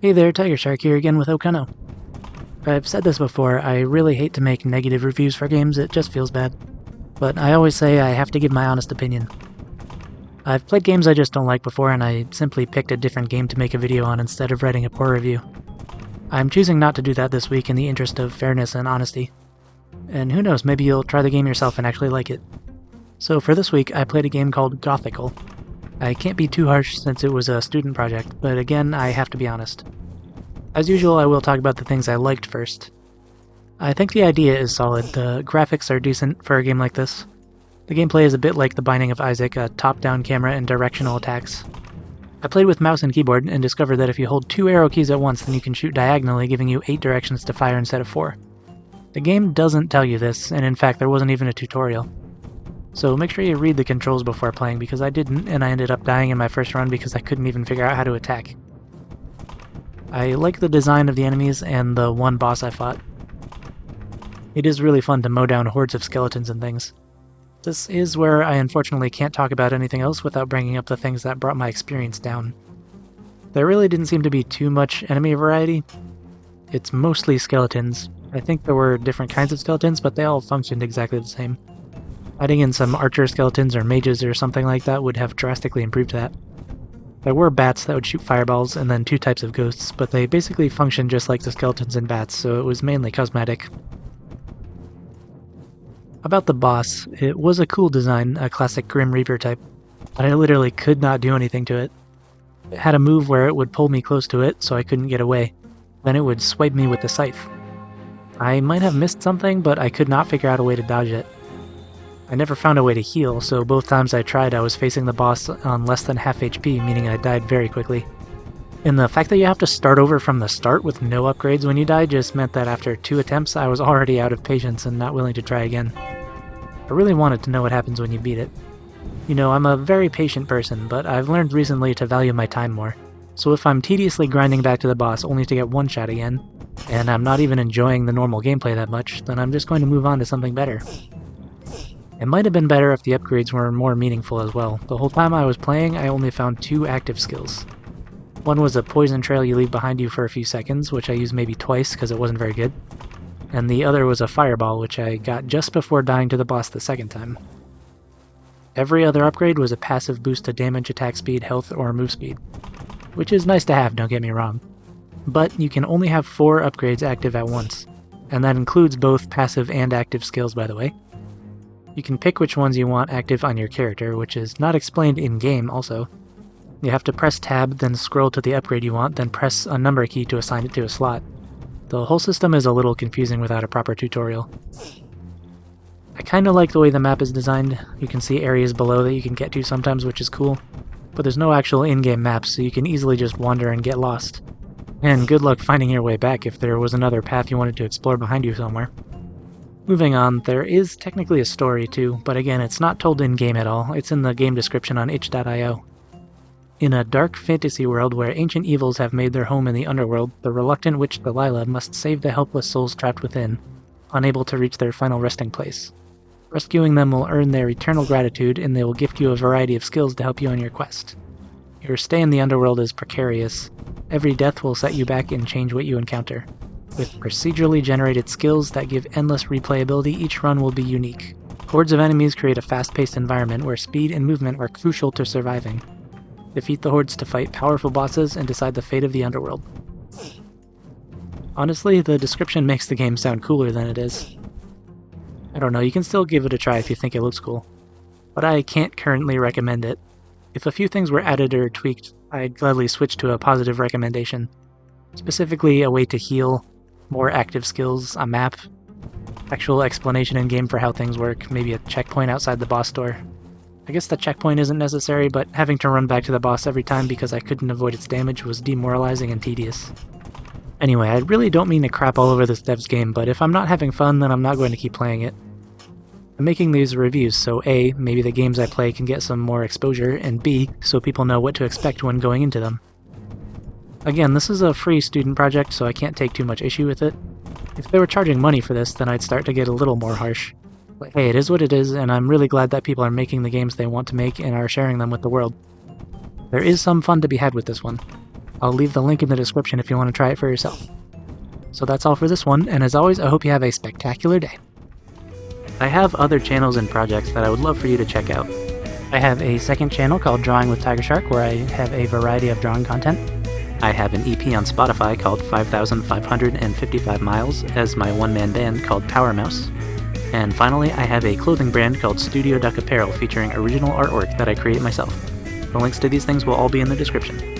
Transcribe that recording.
Hey there, TigerShark here again with Okano. I've said this before, I really hate to make negative reviews for games, it just feels bad. But I always say I have to give my honest opinion. I've played games I just don't like before, and I simply picked a different game to make a video on instead of writing a poor review. I'm choosing not to do that this week in the interest of fairness and honesty. And who knows, maybe you'll try the game yourself and actually like it. So for this week, I played a game called Gothical. I can't be too harsh since it was a student project, but again, I have to be honest. As usual, I will talk about the things I liked first. I think the idea is solid, the graphics are decent for a game like this. The gameplay is a bit like The Binding of Isaac, a top-down camera and directional attacks. I played with mouse and keyboard and discovered that if you hold 2 arrow keys at once, then you can shoot diagonally, giving you 8 directions to fire instead of 4. The game doesn't tell you this, and in fact there wasn't even a tutorial. So make sure you read the controls before playing, because I didn't, and I ended up dying in my first run because I couldn't even figure out how to attack. I like the design of the enemies and the one boss I fought. It is really fun to mow down hordes of skeletons and things. This is where I unfortunately can't talk about anything else without bringing up the things that brought my experience down. There really didn't seem to be too much enemy variety. It's mostly skeletons. I think there were different kinds of skeletons, but they all functioned exactly the same. Adding in some archer skeletons or mages or something like that would have drastically improved that. There were bats that would shoot fireballs, and then 2 types of ghosts, but they basically functioned just like the skeletons and bats, so it was mainly cosmetic. About the boss, it was a cool design, a classic Grim Reaper type, but I literally could not do anything to it. It had a move where it would pull me close to it, so I couldn't get away. Then it would swipe me with the scythe. I might have missed something, but I could not figure out a way to dodge it. I never found a way to heal, so both times I tried I was facing the boss on less than half HP, meaning I died very quickly. And the fact that you have to start over from the start with no upgrades when you die just meant that after 2 attempts I was already out of patience and not willing to try again. I really wanted to know what happens when you beat it. You know, I'm a very patient person, but I've learned recently to value my time more. So if I'm tediously grinding back to the boss only to get one shot again, and I'm not even enjoying the normal gameplay that much, then I'm just going to move on to something better. It might have been better if the upgrades were more meaningful as well. The whole time I was playing, I only found 2 active skills. One was a poison trail you leave behind you for a few seconds, which I used maybe twice because it wasn't very good. And the other was a fireball, which I got just before dying to the boss the second time. Every other upgrade was a passive boost to damage, attack speed, health, or move speed. Which is nice to have, don't get me wrong. But you can only have 4 upgrades active at once. And that includes both passive and active skills, by the way. You can pick which ones you want active on your character, which is not explained in-game also. You have to press tab, then scroll to the upgrade you want, then press a number key to assign it to a slot. The whole system is a little confusing without a proper tutorial. I kinda like the way the map is designed. You can see areas below that you can get to sometimes, which is cool. But there's no actual in-game maps, so you can easily just wander and get lost. And good luck finding your way back if there was another path you wanted to explore behind you somewhere. Moving on, there is technically a story too, but again, it's not told in-game at all. It's in the game description on itch.io. In a dark fantasy world where ancient evils have made their home in the underworld, the reluctant witch Delilah must save the helpless souls trapped within, unable to reach their final resting place. Rescuing them will earn their eternal gratitude, and they will gift you a variety of skills to help you on your quest. Your stay in the underworld is precarious. Every death will set you back and change what you encounter. With procedurally generated skills that give endless replayability, each run will be unique. Hordes of enemies create a fast-paced environment where speed and movement are crucial to surviving. Defeat the hordes to fight powerful bosses and decide the fate of the underworld. Honestly, the description makes the game sound cooler than it is. I don't know, you can still give it a try if you think it looks cool. But I can't currently recommend it. If a few things were added or tweaked, I'd gladly switch to a positive recommendation. Specifically, a way to heal, more active skills, a map, actual explanation in-game for how things work, maybe a checkpoint outside the boss door. I guess the checkpoint isn't necessary, but having to run back to the boss every time because I couldn't avoid its damage was demoralizing and tedious. Anyway, I really don't mean to crap all over this dev's game, but if I'm not having fun, then I'm not going to keep playing it. I'm making these reviews so A, maybe the games I play can get some more exposure, and B, so people know what to expect when going into them. Again, this is a free student project, so I can't take too much issue with it. If they were charging money for this, then I'd start to get a little more harsh. But hey, it is what it is, and I'm really glad that people are making the games they want to make and are sharing them with the world. There is some fun to be had with this one. I'll leave the link in the description if you want to try it for yourself. So that's all for this one, and as always, I hope you have a spectacular day. I have other channels and projects that I would love for you to check out. I have a second channel called Drawing with TigerShark, where I have a variety of drawing content. I have an EP on Spotify called 5,555 Miles as my one-man band called Power Mouse. And finally, I have a clothing brand called Studio Duck Apparel featuring original artwork that I create myself. The links to these things will all be in the description.